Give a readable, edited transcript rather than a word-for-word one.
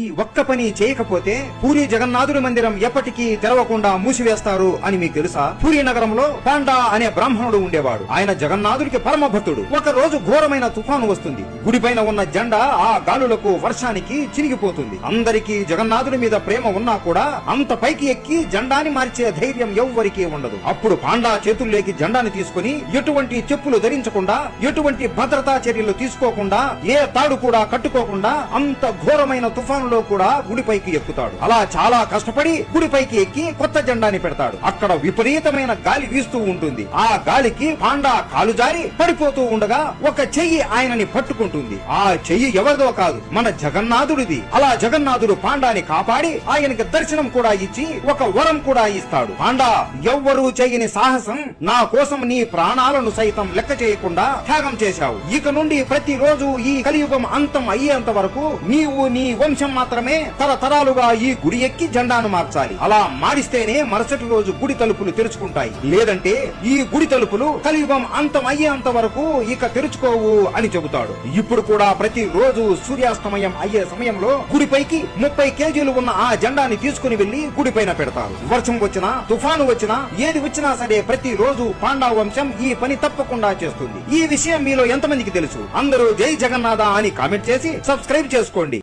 ఈ ఒక్క పని చేయకపోతే పూరి జగన్నాథుడి మందిరం ఎప్పటికీ తెరవకుండా మూసివేస్తారు అని మీకు తెలుసా? పూరి నగరంలో పాండా అనే బ్రాహ్మణుడు ఉండేవాడు. ఆయన జగన్నాథుడికి పరమ భక్తుడు. ఒక రోజు ఘోరమైన తుఫాను వస్తుంది. గుడిపైన ఉన్న జెండా ఆ గాలులకు వర్షానికి చినిగిపోతుంది. అందరికీ జగన్నాథుడి మీద ప్రేమ ఉన్నా కూడా అంత పైకి ఎక్కి జెండాని మార్చే ధైర్యం ఎవ్వరికీ ఉండదు. అప్పుడు పాండా చేతుల్లోకి జెండాని తీసుకుని ఎటువంటి చెప్పులు ధరించకుండా, ఎటువంటి భద్రతా చర్యలు తీసుకోకుండా, ఏ తాడు కూడా కట్టుకోకుండా అంత ఘోరమైన తుఫాను కూడా గుడిపైకి ఎక్కుతాడు. అలా చాలా కష్టపడి గుడిపైకి ఎక్కి కొత్త జెండాని పెడతాడు. అక్కడ విపరీతమైన గాలి వీస్తూ ఉంటుంది. ఆ గాలికి పాండా కాలు జారి పడిపోతూ ఉండగా ఒక చెయ్యి ఆయనని పట్టుకుంటుంది. ఆ చెయ్యి ఎవరిదో కాదు, మన జగన్నాథుడిది. అలా జగన్నాథుడు పాండాని కాపాడి ఆయనకి దర్శనం కూడా ఇచ్చి ఒక వరం కూడా ఇస్తాడు. పాండా, ఎవ్వరూ చేయని సాహసం నా కోసం నీ ప్రాణాలను సైతం లెక్క చేయకుండా త్యాగం చేశావు. ఇక నుండి ప్రతిరోజు ఈ కలియుగం అంతం అయ్యేంత వరకు నీవు నీ వంశం మాత్రమే తరతరాలుగా ఈ గుడి ఎక్కి జెండాను మార్చాలి. అలా మారిస్తేనే మరుసటి రోజు గుడి తలుపులు తెరుచుకుంటాయి. లేదంటే ఈ గుడి తలుపులు కలియుగం అంతం అయ్యేంత వరకు ఇక తెరుచుకోవు అని చెబుతాడు. ఇప్పుడు కూడా ప్రతి రోజు సూర్యాస్తమయం అయ్యే సమయంలో గుడిపైకి 30 కేజీలు ఉన్న ఆ జెండాని తీసుకుని వెళ్లి గుడిపైన పెడతారు. వర్షం వచ్చినా, తుఫాను వచ్చినా, ఏది వచ్చినా సరే ప్రతి రోజు పాండా వంశం ఈ పని తప్పకుండా చేస్తుంది. ఈ విషయం మీలో ఎంతమందికి తెలుసు? అందరూ జై జగన్నాథ అని కామెంట్ చేసి సబ్స్క్రైబ్ చేసుకోండి.